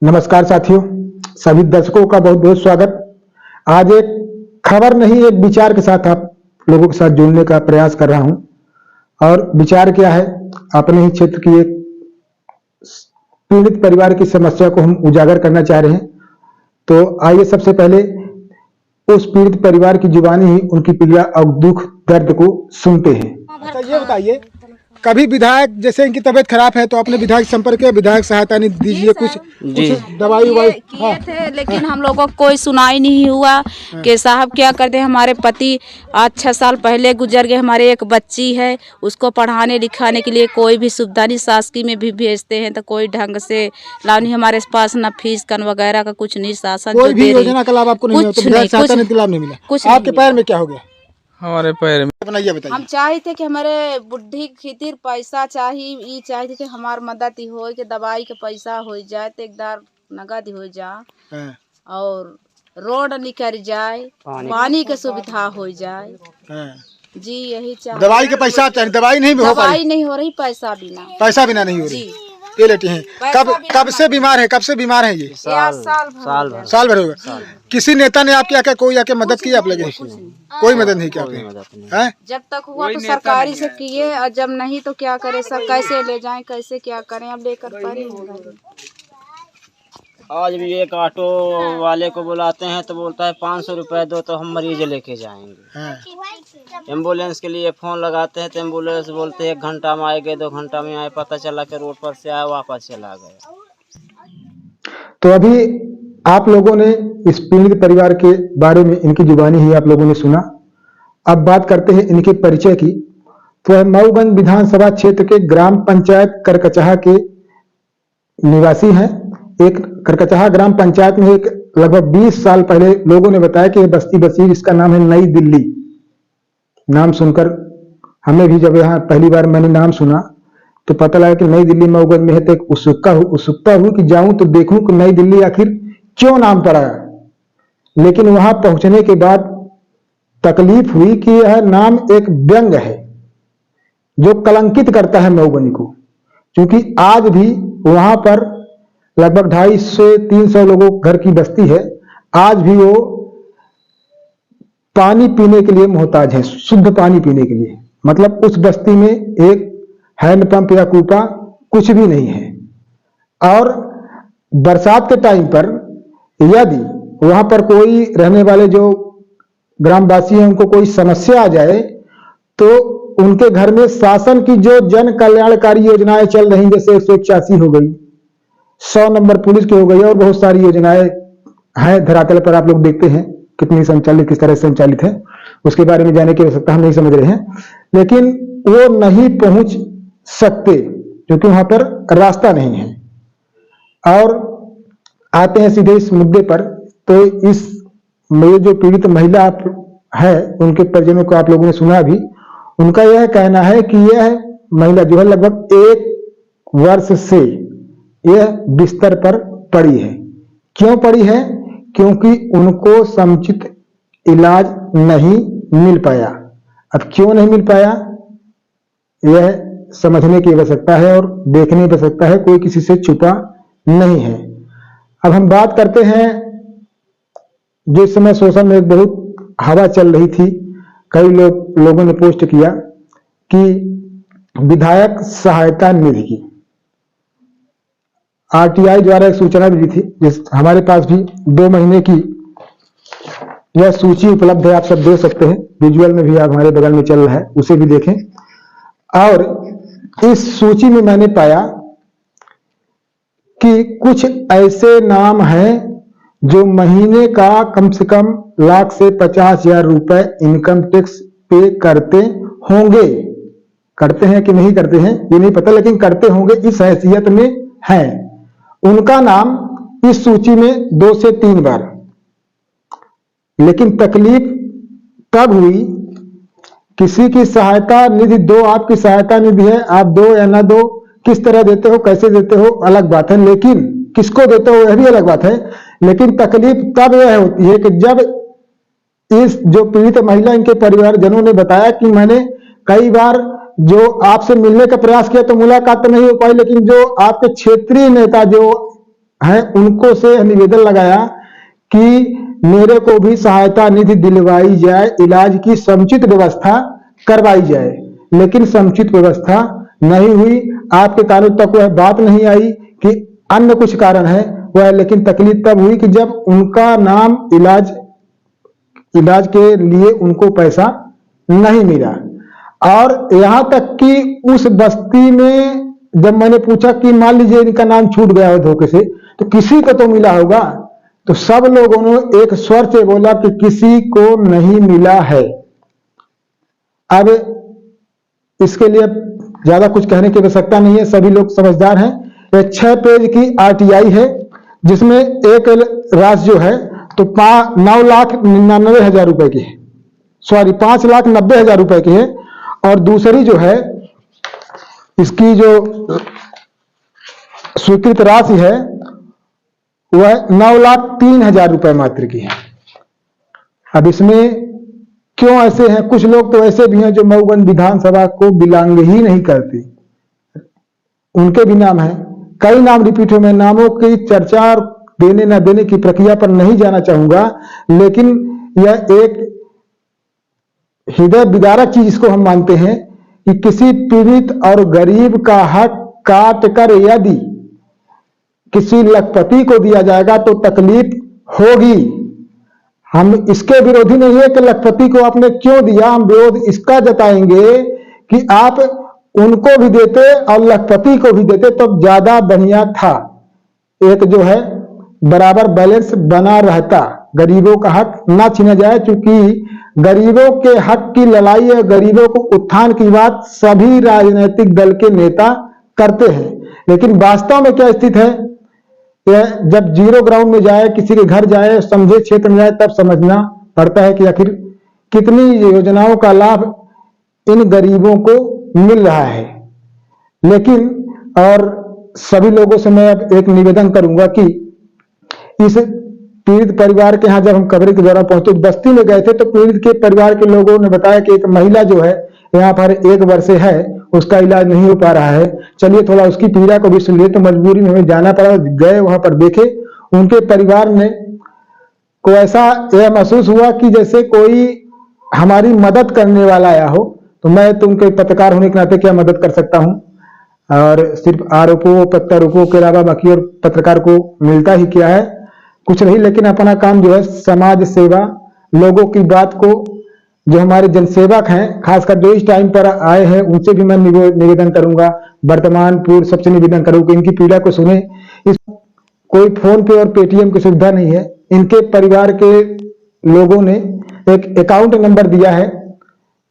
नमस्कार साथियों, सभी दर्शकों का बहुत बहुत स्वागत। आज एक खबर नहीं, एक विचार के साथ आप लोगों के साथ जुड़ने का प्रयास कर रहा हूं। और विचार क्या है, अपने ही क्षेत्र की एक पीड़ित परिवार की समस्या को हम उजागर करना चाह रहे हैं। तो आइए सबसे पहले उस पीड़ित परिवार की जुबानी ही उनकी पीड़ा और दुख दर्द को सुनते हैं। अच्छा ये बताइए, कभी विधायक जैसे इनकी तबीयत खराब है तो अपने विधायक संपर्क के विधायक सहायता नहीं दीजिए, कुछ दवाई ववाई किए थे, लेकिन हम लोगों को कोई सुनाई नहीं हुआ कि साहब क्या करते हैं। हमारे पति आज 6 साल पहले गुजर गए। हमारे एक बच्ची है, उसको पढ़ाने लिखाने के लिए कोई भी सुविधा नहीं। शासकीय में भी भेजते हैं तो कोई ढंग से लाभ नहीं। हमारे पास न फीस कन वगैरह का कुछ नहीं, शासन कोई भी योजना का लाभ आपको नहीं मिला, लाभ नहीं मिला। कुछ आपके पैर में क्या हो गया? हमारे पैर में बताइए। हम चाहे थे कि हमारे बुढ़ी खातिर पैसा चाहिए, ये चाहे थे कि हमार मदद हो, कि दवाई के पैसा हो जाए तो एकदार नगद हो जाए और रोड निकल जाए, पानी के सुविधा हो जाए। जी यही चाहिए। दवाई के पैसा चाहिए, दवाई नहीं हो रही, पैसा बिना नहीं हो रही। ये लेते हैं। कब से बीमार है? ये साल भर हो गया। किसी नेता ने आपके आके कोई आके मदद की आप लगे? कोई मदद नहीं किया। जब तक हुआ तो सरकारी से किए, और जब नहीं तो क्या करे सर, कैसे ले जाएं, कैसे क्या करें, अब लेकर पड़े। आज भी एक ऑटो वाले को बुलाते हैं तो बोलता है 500 रुपए दो तो हम मरीज लेके जाएंगे। एम्बुलेंस के लिए फोन लगाते हैं तो एम्बुलेंस बोलते हैं 1 घंटा में आएंगे, 2 घंटा में आए। पता चला कि रोड पर से आया, वापस चला गया। तो अभी आप लोगों ने इस पीड़ित परिवार के बारे में इनकी जुबानी ही आप लोगों ने सुना। अब बात करते हैं इनके परिचय की। तो मऊगंज विधानसभा क्षेत्र के ग्राम पंचायत करकचहा के निवासी हैं। एक करकचहा ग्राम पंचायत में एक लगभग 20 साल पहले लोगों ने बताया कि बस्ती बसी, इसका नाम है नई दिल्ली। नाम सुनकर हमें भी, जब यहाँ पहली बार मैंने नाम सुना तो पता लगा कि नई दिल्ली मऊगंज में है। तो एक उत्सुकता हुई कि जाऊं तो देखूं कि नई दिल्ली आखिर क्यों नाम पड़ा। लेकिन वहां पहुंचने के बाद तकलीफ हुई कि यह नाम एक व्यंग है जो कलंकित करता है मऊगंज को। क्योंकि आज भी वहां पर लगभग 250-300 लोगों घर की बस्ती है। आज भी वो पानी पीने के लिए मोहताज है, शुद्ध पानी पीने के लिए। मतलब उस बस्ती में एक हैंडपंप या कूपा कुछ भी नहीं है। और बरसात के टाइम पर यदि वहां पर कोई रहने वाले जो ग्रामवासी हैं उनको कोई समस्या आ जाए तो उनके घर में शासन की जो जन कल्याणकारी योजनाएं चल रही, जैसे 181 हो गई, 100 नंबर पुलिस की हो गई, और बहुत सारी योजनाएं हैं धरातल पर। आप लोग देखते हैं कितनी संचालित, किस तरह से संचालित है, उसके बारे में जाने की आवश्यकता हम नहीं समझ रहे हैं। लेकिन वो नहीं पहुंच सकते क्योंकि वहां पर रास्ता नहीं है। और आते हैं सीधे इस मुद्दे पर। तो इस जो पीड़ित महिला है, उनके परिजनों को आप लोगों ने सुना भी। उनका यह कहना है कि यह महिला जो है लगभग 1 वर्ष से यह बिस्तर पर पड़ी है। क्यों पड़ी है? क्योंकि उनको समुचित इलाज नहीं मिल पाया। अब क्यों नहीं मिल पाया, यह समझने की आवश्यकता है और देखने की आवश्यकता है। कोई किसी से छुपा नहीं है। अब हम बात करते हैं, जिस समय सोशल में एक बहुत हवा चल रही थी, कई लोगों ने पोस्ट किया कि विधायक सहायता निधि की आरटीआई द्वारा एक सूचना मिली थी, जिस हमारे पास भी 2 महीने की यह सूची उपलब्ध है। आप सब देख सकते हैं, विजुअल में भी आप हमारे बगल में चल रहा है, उसे भी देखें। और इस सूची में मैंने पाया कि कुछ ऐसे नाम हैं जो महीने का कम से कम लाख से 50,000 रुपए इनकम टैक्स पे करते होंगे। करते हैं कि नहीं करते हैं ये नहीं पता, लेकिन करते होंगे, इस हैसियत में हैं। उनका नाम इस सूची में 2 से 3 बार। लेकिन तकलीफ तब हुई, किसी की सहायता निधि दो, आपकी सहायता निधि है, आप दो या ना दो, किस तरह देते हो, कैसे देते हो, अलग बात है। लेकिन किसको देते हो यह भी अलग बात है। लेकिन तकलीफ तब यह होती है कि जब इस जो पीड़ित महिला, इनके परिवारजनों ने बताया कि मैंने कई बार जो आपसे मिलने का प्रयास किया तो मुलाकात तो नहीं हो पाई, लेकिन जो आपके क्षेत्रीय नेता जो हैं उनको से निवेदन लगाया कि मेरे को भी सहायता निधि दिलवाई जाए, इलाज की समुचित व्यवस्था करवाई जाए, लेकिन समुचित व्यवस्था नहीं हुई। आपके कानों तक वह बात नहीं आई कि अन्य कुछ कारण है वह, लेकिन तकलीफ तब हुई कि जब उनका नाम इलाज के लिए उनको पैसा नहीं मिला। और यहां तक कि उस बस्ती में जब मैंने पूछा कि मान लीजिए इनका नाम छूट गया हो धोखे से, तो किसी को तो मिला होगा, तो सब लोगों ने एक स्वर से बोला कि किसी को नहीं मिला है। अब इसके लिए ज्यादा कुछ कहने की आवश्यकता नहीं है, सभी लोग समझदार हैं। यह 6 पेज की RTI है, जिसमें एक राशि जो है तो 9,99,000 रुपए की है, सॉरी 5,90,000 रुपए की है, और दूसरी जो है इसकी जो स्वीकृत राशि है वह 9,03,000 रुपए मात्र की है। अब इसमें क्यों ऐसे हैं? कुछ लोग तो ऐसे भी हैं जो मऊगंज विधानसभा को बिलोंग ही नहीं करते, उनके भी नाम हैं, कई नाम रिपीट हुए। मैं नामों की चर्चा और देने न देने की प्रक्रिया पर नहीं जाना चाहूंगा, लेकिन यह एक हृदय विदारक चीज इसको हम मानते हैं कि किसी पीड़ित और गरीब का हक काट कर यदि किसी लखपति को दिया जाएगा तो तकलीफ होगी। हम इसके विरोधी नहीं है कि लखपति को आपने क्यों दिया, हम विरोध इसका जताएंगे कि आप उनको भी देते और लखपति को भी देते तो ज्यादा बढ़िया था। एक जो है बराबर बैलेंस बना रहता, गरीबों का हक ना छीना जाए, क्योंकि गरीबों के हक की लड़ाई और गरीबों को उत्थान की बात सभी राजनीतिक दल के नेता करते हैं। लेकिन वास्तव में क्या स्थिति है, यह जब जीरो ग्राउंड में जाए, किसी के घर जाए, समझे क्षेत्र में जाए, तब समझना पड़ता है कि आखिर कितनी योजनाओं का लाभ इन गरीबों को मिल रहा है। लेकिन और सभी लोगों से मैं अब एक निवेदन करूंगा कि इस पीड़ित परिवार के यहाँ जब हम कवरेज के दौरान पहुंचे, बस्ती में गए थे, तो पीड़ित के परिवार के लोगों ने बताया कि एक महिला जो है यहाँ पर 1 वर्ष से है, उसका इलाज नहीं हो पा रहा है। चलिए थोड़ा उसकी पीड़ा को भी सुन लिए, तो मजबूरी में हमें जाना पड़ा। गए वहां पर देखे, उनके परिवार ने को ऐसा यह महसूस हुआ कि जैसे कोई हमारी मदद करने वाला आया हो। तो मैं तो उनके पत्रकार होने के नाते क्या मदद कर सकता हूं, और सिर्फ आरोपों प्रत्यारोपों के अलावा बाकी और पत्रकार को मिलता ही क्या है, कुछ नहीं। लेकिन अपना काम जो है समाज सेवा, लोगों की बात को, जो हमारे जनसेवक हैं, खासकर जो इस टाइम पर आए हैं, उनसे भी मैं निवेदन करूंगा, वर्तमान पूर्व सबसे निवेदन करूंगा इनकी पीड़ा को सुने। इस कोई फोन पे और पेटीएम की सुविधा नहीं है। इनके परिवार के लोगों ने एक अकाउंट नंबर दिया है,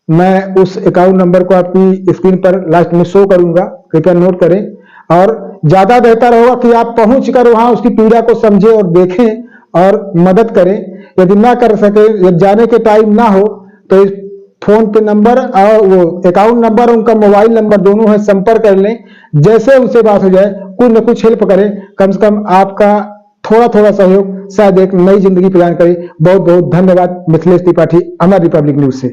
मैं उस अकाउंट नंबर को आपकी स्क्रीन पर लास्ट में शो करूंगा, कृपया नोट करें। और ज्यादा बेहतर होगा कि आप पहुंचकर वहां उसकी पीड़ा को समझें और देखें और मदद करें। यदि ना कर सके, यदि जाने के टाइम ना हो, तो इस फोन पे नंबर और वो अकाउंट नंबर, उनका मोबाइल नंबर दोनों है, संपर्क कर लें। जैसे उनसे बात हो जाए, कुछ न कुछ हेल्प करें, कम से कम आपका थोड़ा थोड़ा सहयोग शायद एक नई जिंदगी प्रदान करे। बहुत बहुत धन्यवाद। मिथिलेश त्रिपाठी, अमर रिपब्लिक न्यूज से।